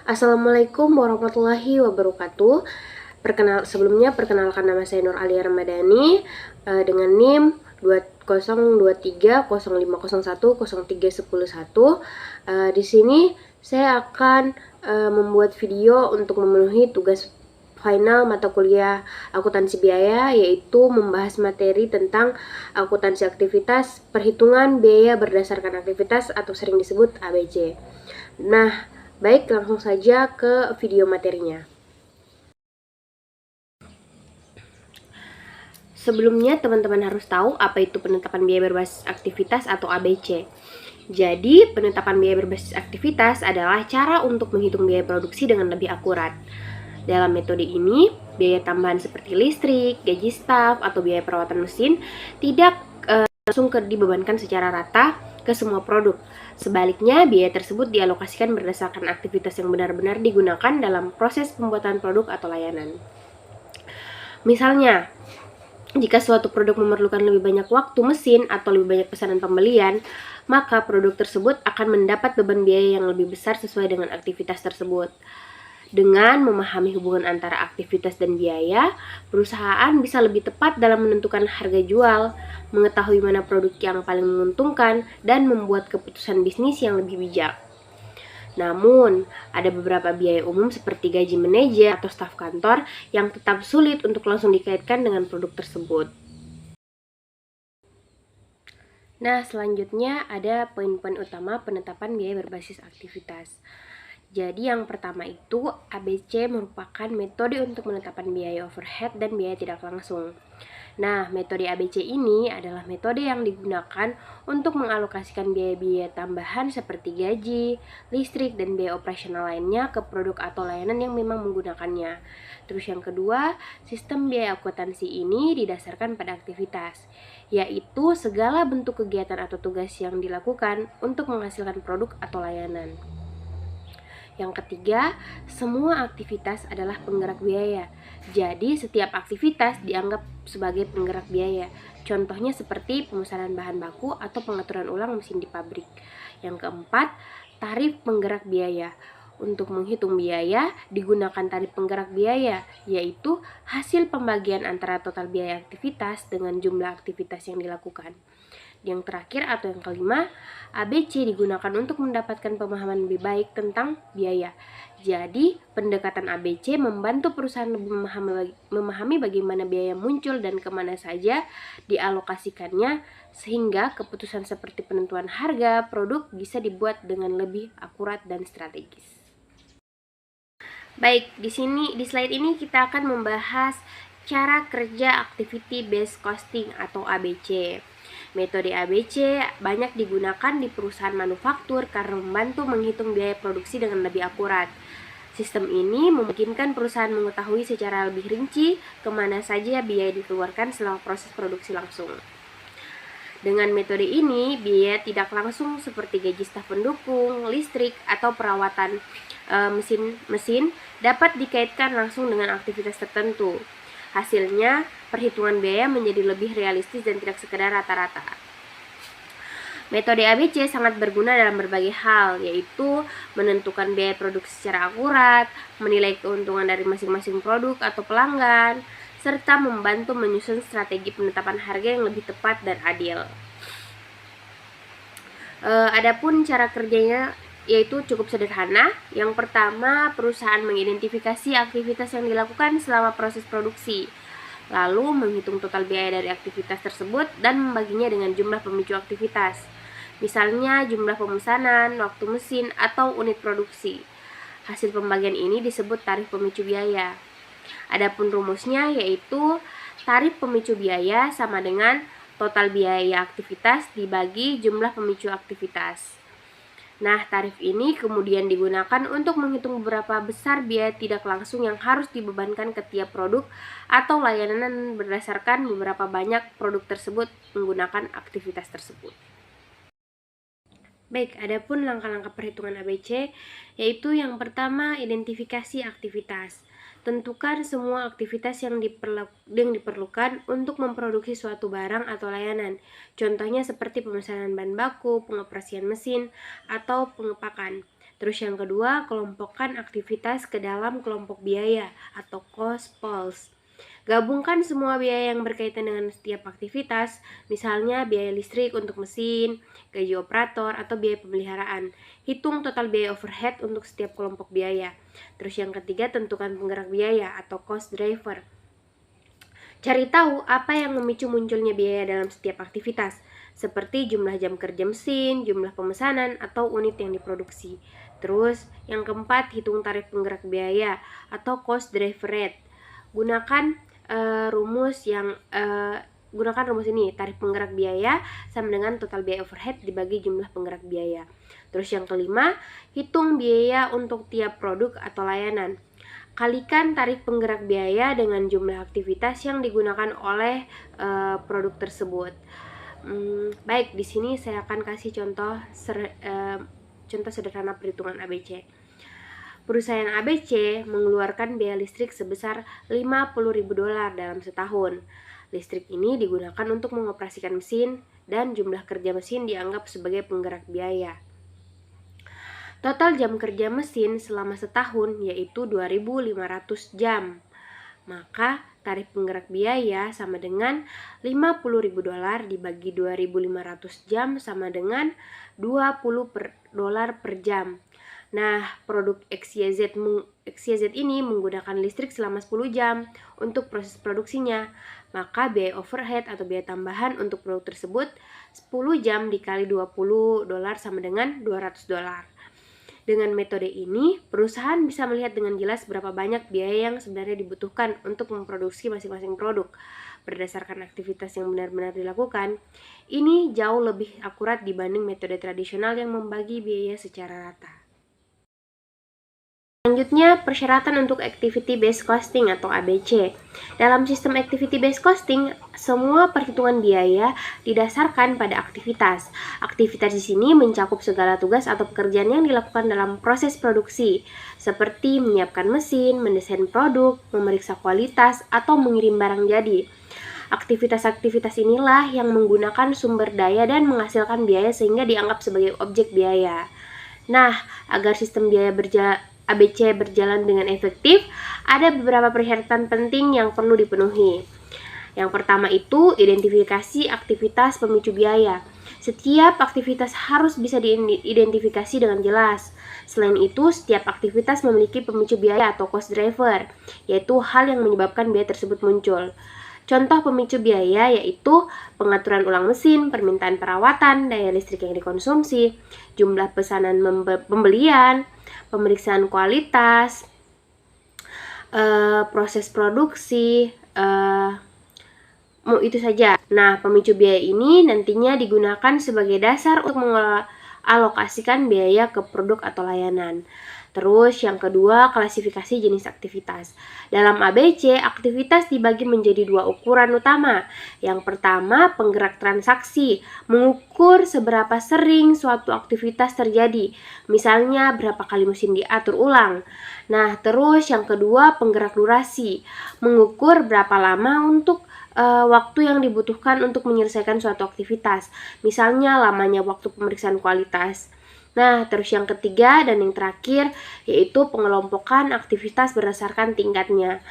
Assalamualaikum warahmatullahi wabarakatuh. Sebelumnya perkenalkan nama saya Nur Alia Ramadhani dengan NIM 202305010311. Di sini saya akan membuat video untuk memenuhi tugas final mata kuliah akuntansi biaya, yaitu membahas materi tentang akuntansi aktivitas, perhitungan biaya berdasarkan aktivitas atau sering disebut ABC. Nah, baik, langsung saja ke video materinya. Sebelumnya, teman-teman harus tahu apa itu penetapan biaya berbasis aktivitas atau ABC. Jadi, penetapan biaya berbasis aktivitas adalah cara untuk menghitung biaya produksi dengan lebih akurat. Dalam metode ini, biaya tambahan seperti listrik, gaji staf, atau biaya perawatan mesin tidak langsung dibebankan secara rata ke semua produk. Sebaliknya, biaya tersebut dialokasikan berdasarkan aktivitas yang benar-benar digunakan dalam proses pembuatan produk atau layanan. Misalnya, jika suatu produk memerlukan lebih banyak waktu mesin atau lebih banyak pesanan pembelian, maka produk tersebut akan mendapat beban biaya yang lebih besar sesuai dengan aktivitas tersebut. Dengan memahami hubungan antara aktivitas dan biaya, perusahaan bisa lebih tepat dalam menentukan harga jual, mengetahui mana produk yang paling menguntungkan, dan membuat keputusan bisnis yang lebih bijak. Namun, ada beberapa biaya umum seperti gaji manajer atau staf kantor yang tetap sulit untuk langsung dikaitkan dengan produk tersebut. Nah, selanjutnya ada poin-poin utama penetapan biaya berbasis aktivitas. Jadi yang pertama itu, ABC merupakan metode untuk menetapkan biaya overhead dan biaya tidak langsung. Nah, metode ABC ini adalah metode yang digunakan untuk mengalokasikan biaya-biaya tambahan seperti gaji, listrik, dan biaya operasional lainnya ke produk atau layanan yang memang menggunakannya. Terus yang kedua, sistem biaya akuntansi ini didasarkan pada aktivitas, yaitu segala bentuk kegiatan atau tugas yang dilakukan untuk menghasilkan produk atau layanan. Yang ketiga, semua aktivitas adalah penggerak biaya. Jadi, setiap aktivitas dianggap sebagai penggerak biaya. Contohnya seperti pemesanan bahan baku atau pengaturan ulang mesin di pabrik. Yang keempat, tarif penggerak biaya. Untuk menghitung biaya, digunakan tarif penggerak biaya, yaitu hasil pembagian antara total biaya aktivitas dengan jumlah aktivitas yang dilakukan. Yang terakhir atau yang kelima, ABC digunakan untuk mendapatkan pemahaman lebih baik tentang biaya. Jadi, pendekatan ABC membantu perusahaan lebih memahami bagaimana biaya muncul dan kemana saja dialokasikannya, sehingga keputusan seperti penentuan harga produk bisa dibuat dengan lebih akurat dan strategis. Baik, di slide ini kita akan membahas cara kerja Activity Based Costing atau ABC. Metode ABC banyak digunakan di perusahaan manufaktur karena membantu menghitung biaya produksi dengan lebih akurat. Sistem ini memungkinkan perusahaan mengetahui secara lebih rinci kemana saja biaya dikeluarkan selama proses produksi langsung. Dengan metode ini, biaya tidak langsung seperti gaji staf pendukung, listrik, atau perawatan mesin dapat dikaitkan langsung dengan aktivitas tertentu. Hasilnya, perhitungan biaya menjadi lebih realistis dan tidak sekedar rata-rata. Metode ABC sangat berguna dalam berbagai hal, yaitu menentukan biaya produksi secara akurat, menilai keuntungan dari masing-masing produk atau pelanggan, serta membantu menyusun strategi penetapan harga yang lebih tepat dan adil. Adapun cara kerjanya yaitu cukup sederhana. Yang pertama, perusahaan mengidentifikasi aktivitas yang dilakukan selama proses produksi, lalu menghitung total biaya dari aktivitas tersebut dan membaginya dengan jumlah pemicu aktivitas, misalnya jumlah pemesanan, waktu mesin, atau unit produksi. Hasil pembagian ini disebut tarif pemicu biaya. Adapun rumusnya yaitu tarif pemicu biaya sama dengan total biaya aktivitas dibagi jumlah pemicu aktivitas. Nah, tarif ini kemudian digunakan untuk menghitung berapa besar biaya tidak langsung yang harus dibebankan ke tiap produk atau layanan berdasarkan beberapa banyak produk tersebut menggunakan aktivitas tersebut. Baik, adapun langkah-langkah perhitungan ABC, yaitu yang pertama, identifikasi aktivitas. Tentukan semua aktivitas yang diperlukan untuk memproduksi suatu barang atau layanan. Contohnya seperti pemesanan bahan baku, pengoperasian mesin, atau pengepakan. Terus yang kedua, kelompokkan aktivitas ke dalam kelompok biaya atau cost pools. Gabungkan semua biaya yang berkaitan dengan setiap aktivitas, misalnya biaya listrik untuk mesin, gaji operator, atau biaya pemeliharaan. Hitung total biaya overhead untuk setiap kelompok biaya. Terus yang ketiga, tentukan penggerak biaya atau cost driver. Cari tahu apa yang memicu munculnya biaya dalam setiap aktivitas, seperti jumlah jam kerja mesin, jumlah pemesanan, atau unit yang diproduksi. Terus, yang keempat, hitung tarif penggerak biaya atau cost driver rate. Gunakan rumus ini, tarif penggerak biaya sama dengan total biaya overhead dibagi jumlah penggerak biaya. Terus yang kelima, hitung biaya untuk tiap produk atau layanan. Kalikan tarif penggerak biaya dengan jumlah aktivitas yang digunakan oleh produk tersebut. Baik, di sini saya akan kasih contoh sederhana perhitungan ABC. Perusahaan ABC mengeluarkan biaya listrik sebesar $50.000 dalam setahun. Listrik ini digunakan untuk mengoperasikan mesin dan jumlah kerja mesin dianggap sebagai penggerak biaya. Total jam kerja mesin selama setahun yaitu 2.500 jam. Maka tarif penggerak biaya sama dengan $50.000 dibagi 2.500 jam sama dengan $20 per jam. Nah, produk XYZ ini menggunakan listrik selama 10 jam untuk proses produksinya. Maka biaya overhead atau biaya tambahan untuk produk tersebut 10 jam dikali $20 sama dengan $200. Dengan metode ini, perusahaan bisa melihat dengan jelas berapa banyak biaya yang sebenarnya dibutuhkan untuk memproduksi masing-masing produk. Berdasarkan aktivitas yang benar-benar dilakukan, ini jauh lebih akurat dibanding metode tradisional yang membagi biaya secara rata. Selanjutnya, persyaratan untuk Activity Based Costing atau ABC. Dalam sistem Activity Based Costing, semua perhitungan biaya didasarkan pada aktivitas. Aktivitas di sini mencakup segala tugas atau pekerjaan yang dilakukan dalam proses produksi, seperti menyiapkan mesin, mendesain produk, memeriksa kualitas, atau mengirim barang jadi. Aktivitas-aktivitas inilah yang menggunakan sumber daya dan menghasilkan biaya sehingga dianggap sebagai objek biaya. Nah, agar sistem biaya ABC berjalan dengan efektif, ada beberapa persyaratan penting yang perlu dipenuhi. Yang pertama itu, identifikasi aktivitas pemicu biaya. Setiap aktivitas harus bisa diidentifikasi dengan jelas. Selain itu, setiap aktivitas memiliki pemicu biaya atau cost driver, yaitu hal yang menyebabkan biaya tersebut muncul. Contoh pemicu biaya yaitu pengaturan ulang mesin, permintaan perawatan, daya listrik yang dikonsumsi, jumlah pesanan pembelian, pemeriksaan kualitas, proses produksi, itu saja. Nah, pemicu biaya ini nantinya digunakan sebagai dasar untuk mengalokasikan biaya ke produk atau layanan. Terus yang kedua, klasifikasi jenis aktivitas. Dalam ABC, aktivitas dibagi menjadi dua ukuran utama. Yang pertama, penggerak transaksi, mengukur seberapa sering suatu aktivitas terjadi. Misalnya, berapa kali mesin diatur ulang. Nah, terus yang kedua, penggerak durasi, mengukur berapa lama untuk waktu yang dibutuhkan untuk menyelesaikan suatu aktivitas. Misalnya, lamanya waktu pemeriksaan kualitas. Nah, terus yang ketiga dan yang terakhir yaitu pengelompokan aktivitas berdasarkan tingkatnya.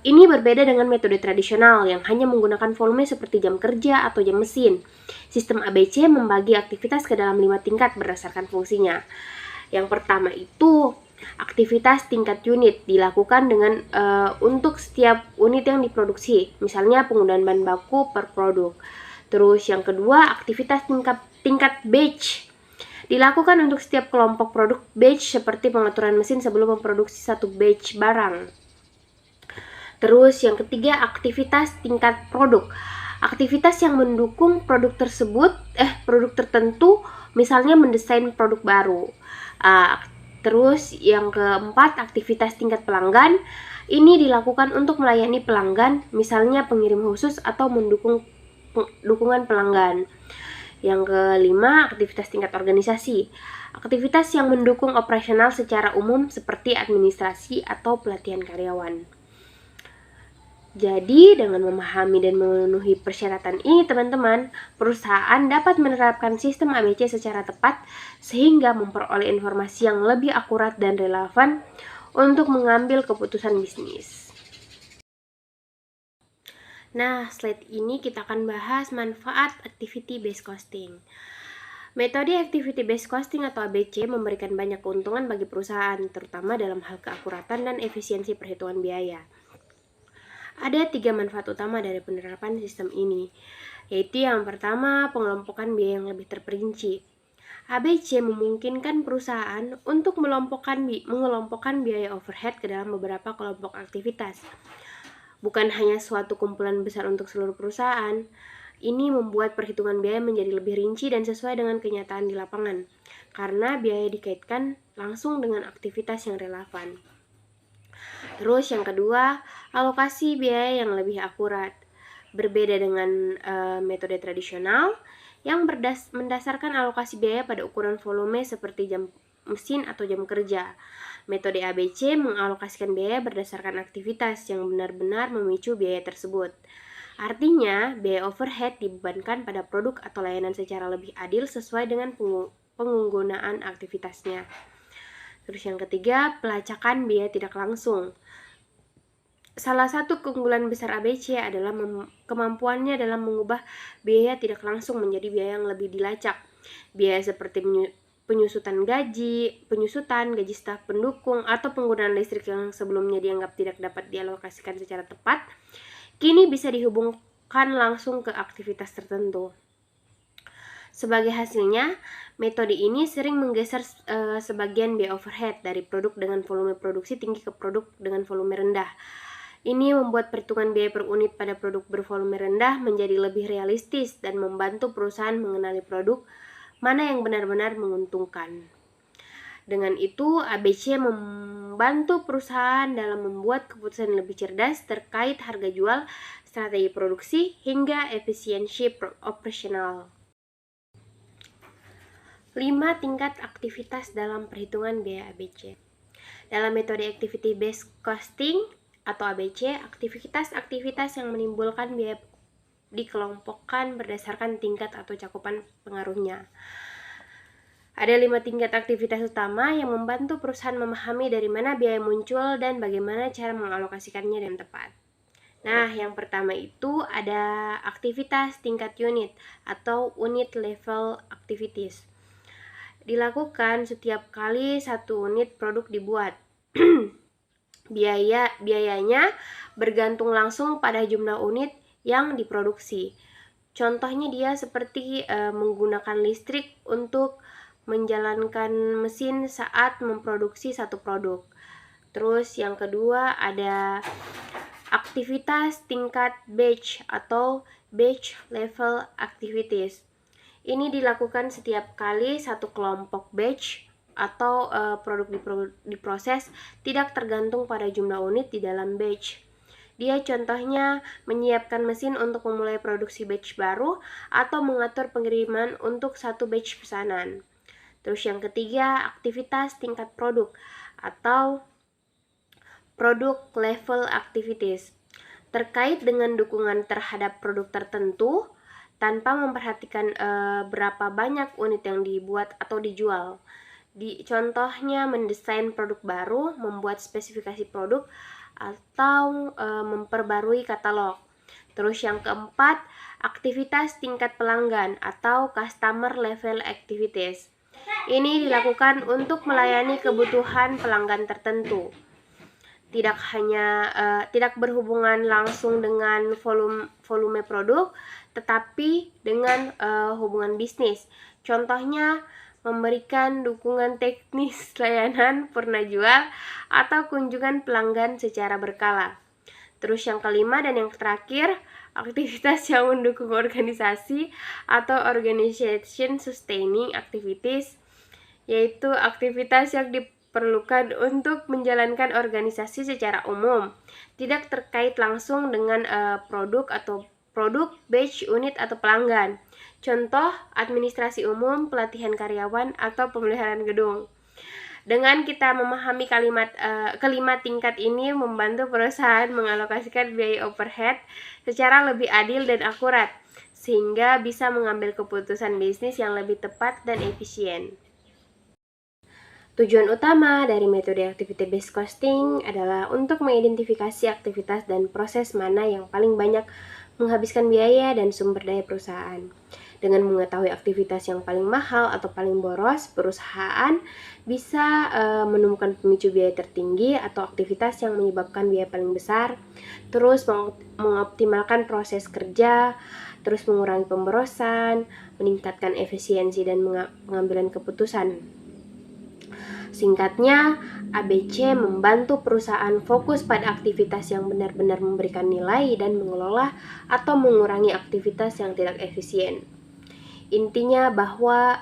Ini berbeda dengan metode tradisional yang hanya menggunakan volume seperti jam kerja atau jam mesin. Sistem ABC membagi aktivitas ke dalam 5 tingkat berdasarkan fungsinya. Yang pertama itu aktivitas tingkat unit dilakukan dengan untuk setiap unit yang diproduksi, misalnya penggunaan bahan baku per produk. Terus yang kedua, aktivitas tingkat batch dilakukan untuk setiap kelompok produk batch seperti pengaturan mesin sebelum memproduksi satu batch barang. Terus yang ketiga, aktivitas tingkat produk. Aktivitas yang mendukung produk tertentu, misalnya mendesain produk baru. Terus yang keempat, aktivitas tingkat pelanggan. Ini dilakukan untuk melayani pelanggan, misalnya pengirim khusus atau mendukung dukungan pelanggan. Yang kelima, aktivitas tingkat organisasi. Aktivitas yang mendukung operasional secara umum seperti administrasi atau pelatihan karyawan. Jadi, dengan memahami dan memenuhi persyaratan ini, teman-teman, perusahaan dapat menerapkan sistem ABC secara tepat sehingga memperoleh informasi yang lebih akurat dan relevan untuk mengambil keputusan bisnis. Nah, slide ini kita akan bahas manfaat activity based costing. Metode activity based costing atau ABC memberikan banyak keuntungan bagi perusahaan, terutama dalam hal keakuratan dan efisiensi perhitungan biaya. Ada 3 manfaat utama dari penerapan sistem ini, yaitu yang pertama, pengelompokan biaya yang lebih terperinci. ABC memungkinkan perusahaan untuk mengelompokkan biaya overhead ke dalam beberapa kelompok aktivitas. Bukan hanya suatu kumpulan besar untuk seluruh perusahaan. Ini membuat perhitungan biaya menjadi lebih rinci dan sesuai dengan kenyataan di lapangan, karena biaya dikaitkan langsung dengan aktivitas yang relevan. Terus yang kedua, alokasi biaya yang lebih akurat. Berbeda dengan metode tradisional yang mendasarkan alokasi biaya pada ukuran volume seperti jam mesin atau jam kerja. Metode ABC mengalokasikan biaya berdasarkan aktivitas yang benar-benar memicu biaya tersebut. Artinya, biaya overhead dibebankan pada produk atau layanan secara lebih adil sesuai dengan penggunaan aktivitasnya. Terus yang ketiga, pelacakan biaya tidak langsung. Salah satu keunggulan besar ABC adalah kemampuannya dalam mengubah biaya tidak langsung menjadi biaya yang lebih dilacak. Biaya seperti penyusutan gaji staf pendukung, atau penggunaan listrik yang sebelumnya dianggap tidak dapat dialokasikan secara tepat, kini bisa dihubungkan langsung ke aktivitas tertentu. Sebagai hasilnya, metode ini sering menggeser sebagian biaya overhead dari produk dengan volume produksi tinggi ke produk dengan volume rendah. Ini membuat perhitungan biaya per unit pada produk bervolume rendah menjadi lebih realistis dan membantu perusahaan mengenali produk mana yang benar-benar menguntungkan. Dengan itu, ABC membantu perusahaan dalam membuat keputusan lebih cerdas terkait harga jual, strategi produksi, hingga efisiensi operasional. 5 tingkat aktivitas dalam perhitungan biaya ABC. Dalam metode activity based costing atau ABC, aktivitas-aktivitas yang menimbulkan biaya dikelompokkan berdasarkan tingkat atau cakupan pengaruhnya. Ada 5 tingkat aktivitas utama yang membantu perusahaan memahami dari mana biaya muncul dan bagaimana cara mengalokasikannya dengan tepat. Nah, yang pertama itu ada aktivitas tingkat unit atau unit level activities. Dilakukan setiap kali satu unit produk dibuat. Biayanya bergantung langsung pada jumlah unit yang diproduksi. Contohnya dia seperti menggunakan listrik untuk menjalankan mesin saat memproduksi satu produk. Terus yang kedua ada aktivitas tingkat batch atau batch level activities. Ini dilakukan setiap kali satu kelompok batch atau produk diproses tidak tergantung pada jumlah unit di dalam batch. Dia contohnya menyiapkan mesin untuk memulai produksi batch baru atau mengatur pengiriman untuk satu batch pesanan. Terus yang ketiga, aktivitas tingkat produk atau product level activities. Terkait dengan dukungan terhadap produk tertentu tanpa memperhatikan berapa banyak unit yang dibuat atau dijual. Contohnya mendesain produk baru, membuat spesifikasi produk, atau memperbarui katalog. Terus yang keempat, aktivitas tingkat pelanggan atau customer level activities. Ini dilakukan untuk melayani kebutuhan pelanggan tertentu. Tidak berhubungan langsung dengan volume produk, tetapi dengan hubungan bisnis. Contohnya memberikan dukungan teknis layanan purna jual atau kunjungan pelanggan secara berkala. Terus yang kelima dan yang terakhir, aktivitas yang mendukung organisasi atau organization sustaining activities, yaitu aktivitas yang diperlukan untuk menjalankan organisasi secara umum, tidak terkait langsung dengan produk, batch, unit, atau pelanggan. Contoh, administrasi umum, pelatihan karyawan, atau pemeliharaan gedung. Dengan kita memahami kelima tingkat ini membantu perusahaan mengalokasikan biaya overhead secara lebih adil dan akurat, sehingga bisa mengambil keputusan bisnis yang lebih tepat dan efisien. Tujuan utama dari metode activity based costing adalah untuk mengidentifikasi aktivitas dan proses mana yang paling banyak menghabiskan biaya dan sumber daya perusahaan. Dengan mengetahui aktivitas yang paling mahal atau paling boros, perusahaan bisa menemukan pemicu biaya tertinggi atau aktivitas yang menyebabkan biaya paling besar, terus mengoptimalkan proses kerja, terus mengurangi pemborosan, meningkatkan efisiensi dan pengambilan keputusan. Singkatnya, ABC membantu perusahaan fokus pada aktivitas yang benar-benar memberikan nilai dan mengelola atau mengurangi aktivitas yang tidak efisien. Intinya bahwa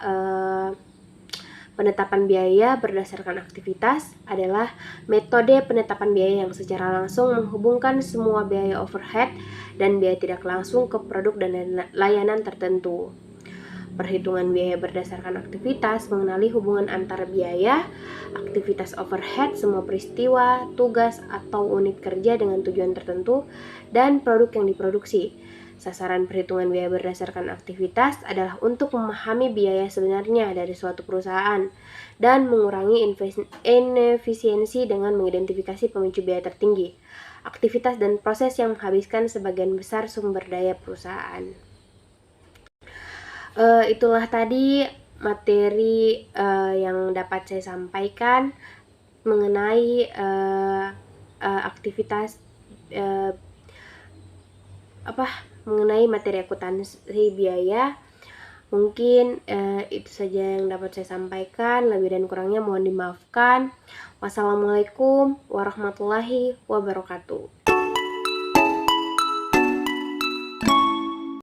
penetapan biaya berdasarkan aktivitas adalah metode penetapan biaya yang secara langsung menghubungkan semua biaya overhead dan biaya tidak langsung ke produk dan layanan tertentu. Perhitungan biaya berdasarkan aktivitas mengenali hubungan antara biaya, aktivitas overhead, semua peristiwa, tugas, atau unit kerja dengan tujuan tertentu, dan produk yang diproduksi. Sasaran perhitungan biaya berdasarkan aktivitas adalah untuk memahami biaya sebenarnya dari suatu perusahaan dan mengurangi inefisiensi dengan mengidentifikasi pemicu biaya tertinggi, aktivitas dan proses yang menghabiskan sebagian besar sumber daya perusahaan. Itulah tadi materi yang dapat saya sampaikan mengenai aktivitas mengenai materi akuntansi biaya. Mungkin itu saja yang dapat saya sampaikan. Lebih dan kurangnya mohon dimaafkan. Wassalamualaikum warahmatullahi wabarakatuh.